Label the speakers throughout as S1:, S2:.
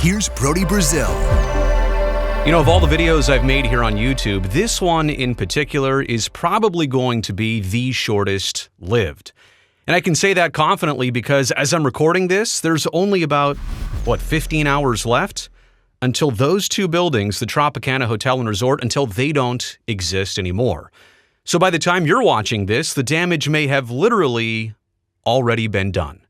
S1: here's Brody Brazil.
S2: You know, of all the videos I've made here on YouTube, this one in particular is probably going to be the shortest lived. And I can say that confidently because as I'm recording this, there's only about, 15 hours left until those two buildings, the Tropicana Hotel and Resort, until they don't exist anymore. So by the time you're watching this, the damage may have literally already been done.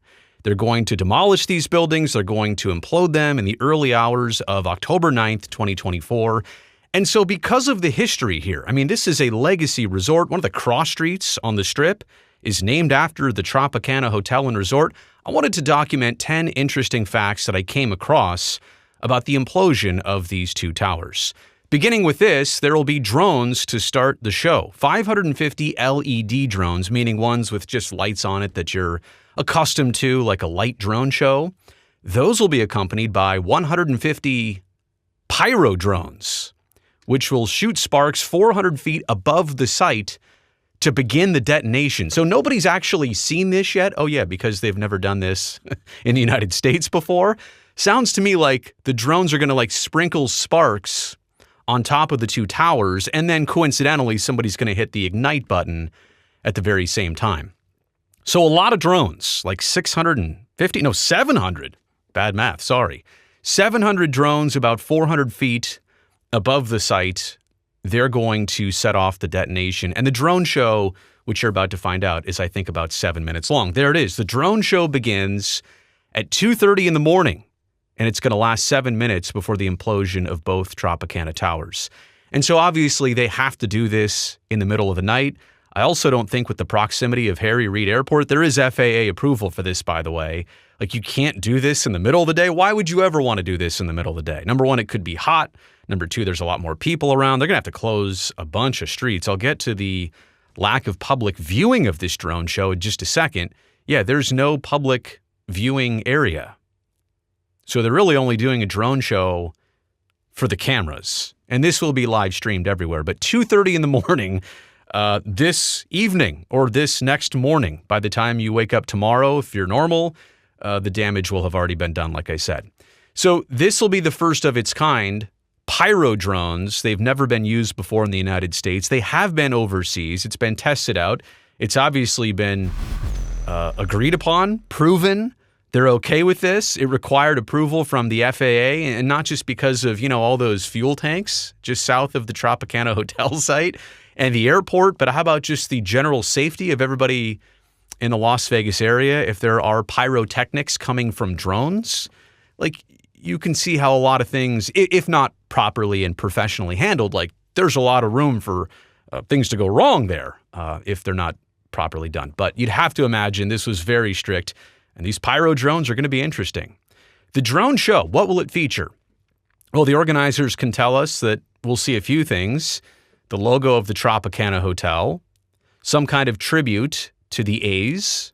S2: They're going to demolish these buildings. They're going to implode them in the early hours of October 9th, 2024. And so because of the history here, I mean, this is a legacy resort. One of the cross streets on the Strip is named after the Tropicana Hotel and Resort. I wanted to document 10 interesting facts that I came across about the implosion of these two towers. Beginning with this, there will be drones to start the show. 550 LED drones, meaning ones with just lights on it that you're accustomed to, like a light drone show. Those will be accompanied by 150 Pyrodrones, which will shoot sparks 400 feet above the site to begin the detonation. So nobody's actually seen this yet. Oh yeah, because they've never done this in the United States before. Sounds to me like the drones are going to sprinkle sparks on top of the two towers, and then coincidentally, somebody's going to hit the ignite button at the very same time. So a lot of drones, like 700, bad math, sorry. 700 drones about 400 feet above the site. They're going to set off the detonation. And the drone show, which you're about to find out, is I think about 7 minutes long. There it is. The drone show begins at 2:30 in the morning, and it's going to last 7 minutes before the implosion of both Tropicana towers. And so obviously they have to do this in the middle of the night. I also don't think with the proximity of Harry Reid Airport, there is FAA approval for this, by the way. You can't do this in the middle of the day. Why would you ever want to do this in the middle of the day? Number one, it could be hot. Number two, there's a lot more people around. They're going to have to close a bunch of streets. I'll get to the lack of public viewing of this drone show in just a second. Yeah, there's no public viewing area. So they're really only doing a drone show for the cameras. And this will be live streamed everywhere. But 2:30 in the morning, this evening or this next morning, by the time you wake up tomorrow, if you're normal, the damage will have already been done, like I said. So this will be the first of its kind. Pyrodrones, they've never been used before in the United States. They have been overseas. It's been tested out. It's obviously been agreed upon, proven. They're okay with this. It required approval from the FAA, and not just because of, all those fuel tanks just south of the Tropicana Hotel site and the airport, but how about just the general safety of everybody in the Las Vegas area? If there are pyrotechnics coming from drones, you can see how a lot of things, if not properly and professionally handled, there's a lot of room for things to go wrong there if they're not properly done. But you'd have to imagine this was very strict, and these Pyrodrones are going to be interesting. The drone show, what will it feature? Well, the organizers can tell us that we'll see a few things. The logo of the Tropicana Hotel, some kind of tribute to the A's,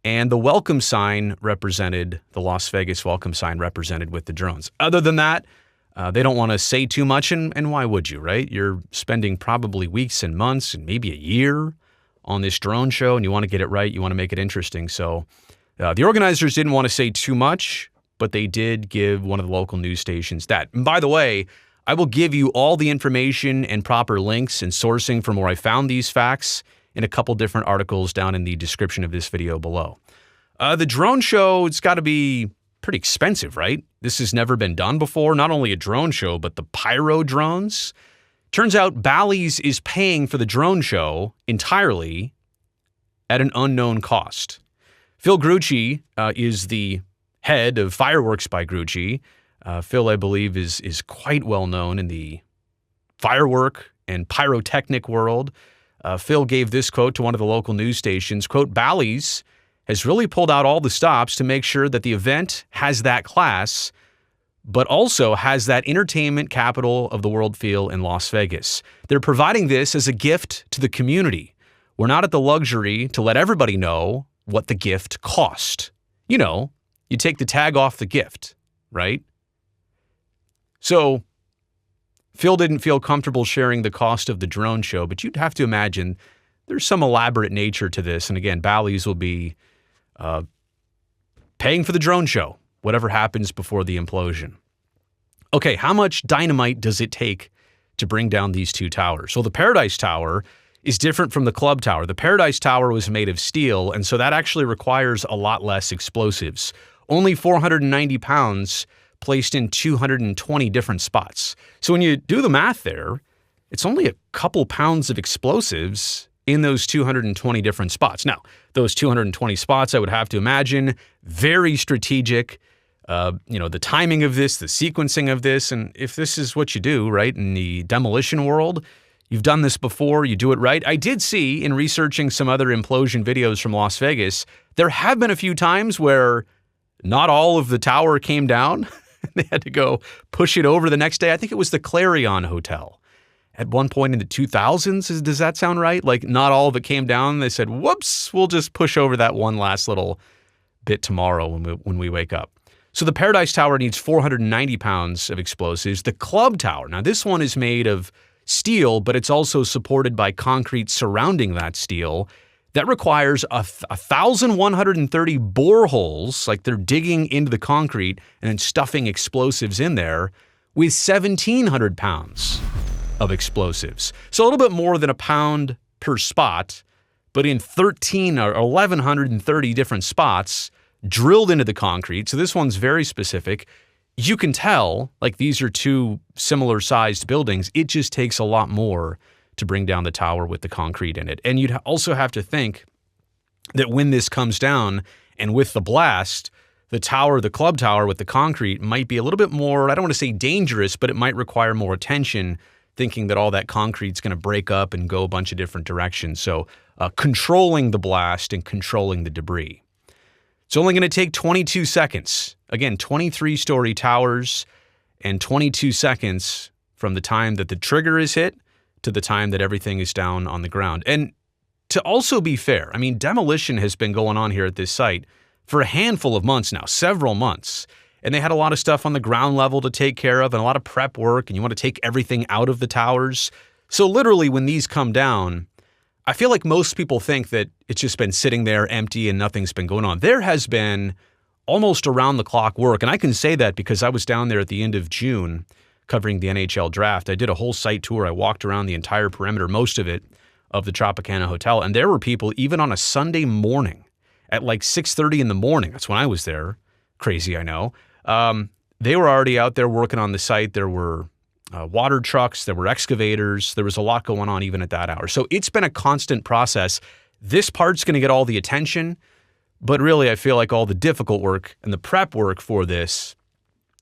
S2: and the welcome sign represented, the Las Vegas welcome sign represented with the drones. Other than that, they don't want to say too much, and why would you, right? You're spending probably weeks and months and maybe a year on this drone show, and you want to get it right. You want to make it interesting. So the organizers didn't want to say too much, but they did give one of the local news stations that. And by the way, I will give you all the information and proper links and sourcing from where I found these facts in a couple different articles down in the description of this video below. The drone show, it's got to be pretty expensive, right? This has never been done before. Not only a drone show, but the Pyrodrones. Turns out Bally's is paying for the drone show entirely at an unknown cost. Phil Grucci is the head of Fireworks by Grucci. Phil, I believe, is quite well known in the firework and pyrotechnic world. Phil gave this quote to one of the local news stations, quote, "Bally's has really pulled out all the stops to make sure that the event has that class, but also has that entertainment capital of the world feel in Las Vegas. They're providing this as a gift to the community. We're not at the luxury to let everybody know what the gift cost. You take the tag off the gift, right?" So Phil didn't feel comfortable sharing the cost of the drone show, but you'd have to imagine there's some elaborate nature to this. And again, Bally's will be paying for the drone show, whatever happens before the implosion. Okay, how much dynamite does it take to bring down these two towers? Well, the Paradise Tower is different from the Club Tower. The Paradise Tower was made of steel, and so that actually requires a lot less explosives. Only 490 pounds placed in 220 different spots. So when you do the math there, it's only a couple pounds of explosives in those 220 different spots. Now, those 220 spots, I would have to imagine, very strategic. The timing of this, the sequencing of this, and if this is what you do, right, in the demolition world, you've done this before, you do it right. I did see in researching some other implosion videos from Las Vegas, there have been a few times where not all of the tower came down. They had to go push it over the next day. I think it was the Clarion Hotel. At one point in the 2000s, does that sound right? Like not all of it came down. They said, whoops, we'll just push over that one last little bit tomorrow when we wake up. So the Paradise Tower needs 490 pounds of explosives. The Club Tower, now this one is made of steel, but it's also supported by concrete surrounding that steel. That requires 1,130 boreholes, like they're digging into the concrete and then stuffing explosives in there, with 1,700 pounds of explosives. So a little bit more than a pound per spot, but in 1,300 or 1,130 different spots drilled into the concrete. So this one's very specific. You can tell, like these are two similar sized buildings. It just takes a lot more to bring down the tower with the concrete in it. And you'd also have to think that when this comes down and with the blast, the tower, the Club Tower with the concrete might be a little bit more, I don't want to say dangerous, but it might require more attention, thinking that all that concrete's going to break up and go a bunch of different directions. So controlling the blast and controlling the debris. It's only going to take 22 seconds. Again, 23-story towers and 22 seconds from the time that the trigger is hit to the time that everything is down on the ground. And to also be fair, I mean, demolition has been going on here at this site for a handful of months now, several months. And they had a lot of stuff on the ground level to take care of and a lot of prep work, and you want to take everything out of the towers. So literally when these come down, I feel like most people think that it's just been sitting there empty and nothing's been going on. There has been almost around-the-clock work, and I can say that because I was down there at the end of June covering the NHL draft. I did a whole site tour. I walked around the entire perimeter, most of it, of the Tropicana Hotel, and there were people even on a Sunday morning at like 6:30 in the morning. That's when I was there. Crazy, I know. They were already out there working on the site. There were water trucks, there were excavators. There was a lot going on even at that hour. So it's been a constant process. This part's going to get all the attention, but really I feel like all the difficult work and the prep work for this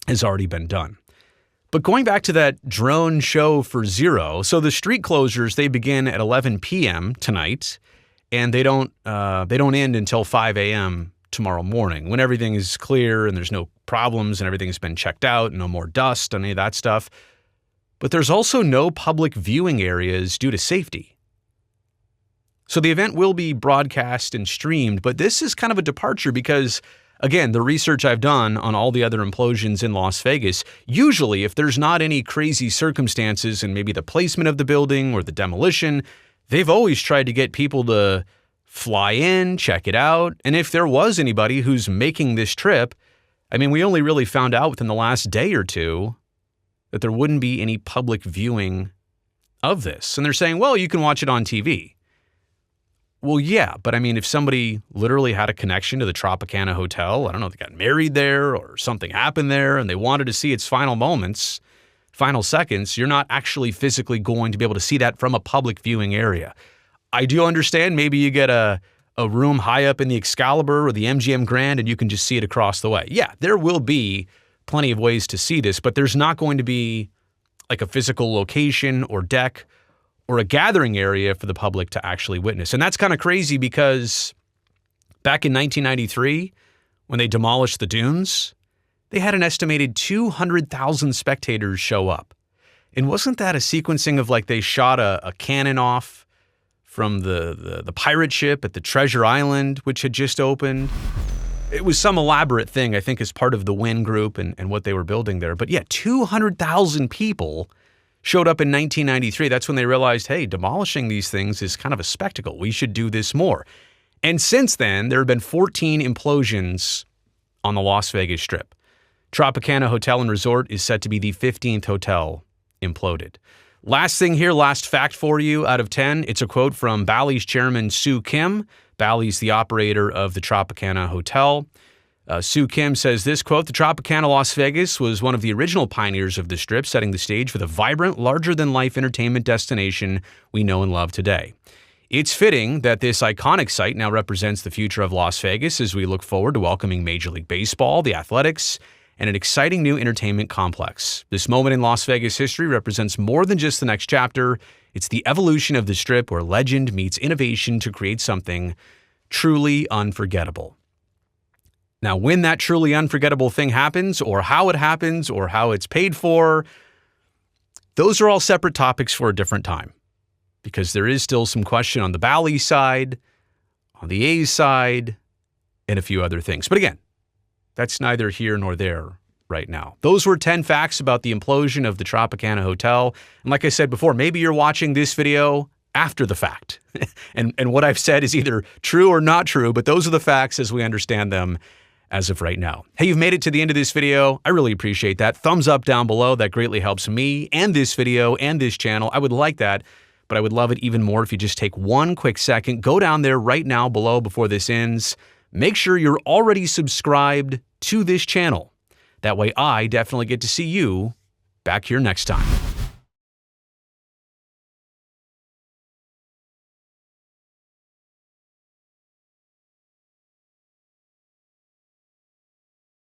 S2: has already been done. But going back to that drone show for Zero, so the street closures, they begin at 11 p.m. tonight, and they don't end until 5 a.m. tomorrow morning when everything is clear and there's no problems and everything's been checked out, no more dust, any of that stuff. But there's also no public viewing areas due to safety. So the event will be broadcast and streamed, but this is kind of a departure because, again, the research I've done on all the other implosions in Las Vegas, usually if there's not any crazy circumstances and maybe the placement of the building or the demolition, they've always tried to get people to fly in, check it out. And if there was anybody who's making this trip, I mean, we only really found out within the last day or two that there wouldn't be any public viewing of this. And they're saying, well, you can watch it on TV. Well, yeah, but I mean, if somebody literally had a connection to the Tropicana Hotel, I don't know, they got married there or something happened there and they wanted to see its final moments, final seconds, you're not actually physically going to be able to see that from a public viewing area. I do understand maybe you get a room high up in the Excalibur or the MGM Grand and you can just see it across the way. Yeah, there will be plenty of ways to see this, but there's not going to be like a physical location or deck or a gathering area for the public to actually witness. And that's kind of crazy because back in 1993, when they demolished the dunes, they had an estimated 200,000 spectators show up. And wasn't that a sequencing of like they shot a cannon off from the pirate ship at the Treasure Island, which had just opened? It was some elaborate thing, I think, as part of the Wynn Group and what they were building there. But yeah, 200,000 people showed up in 1993. That's when they realized, hey, demolishing these things is kind of a spectacle. We should do this more. And since then, there have been 14 implosions on the Las Vegas Strip. Tropicana Hotel and Resort is set to be the 15th hotel imploded. Last thing here, last fact for you out of 10. It's a quote from Bally's chairman, Sue Kim. Bally's the operator of the Tropicana Hotel. Sue Kim says this, quote, "The Tropicana Las Vegas was one of the original pioneers of the Strip, setting the stage for the vibrant, larger-than-life entertainment destination we know and love today. It's fitting that this iconic site now represents the future of Las Vegas as we look forward to welcoming Major League Baseball, the Athletics, and an exciting new entertainment complex. This moment in Las Vegas history represents more than just the next chapter. It's the evolution of the Strip where legend meets innovation to create something truly unforgettable." Now, when that truly unforgettable thing happens, or how it happens, or how it's paid for, those are all separate topics for a different time, because there is still some question on the Bally side, on the A's side, and a few other things. But again, that's neither here nor there right now. Those were 10 facts about the implosion of the Tropicana Hotel. And like I said before, maybe you're watching this video after the fact. and what I've said is either true or not true, but those are the facts as we understand them as of right now. Hey, you've made it to the end of this video. I really appreciate that. Thumbs up down below. That greatly helps me and this video and this channel. I would like that, but I would love it even more if you just take one quick second, go down there right now below before this ends. Make sure you're already subscribed to this channel. That way I definitely get to see you back here next time.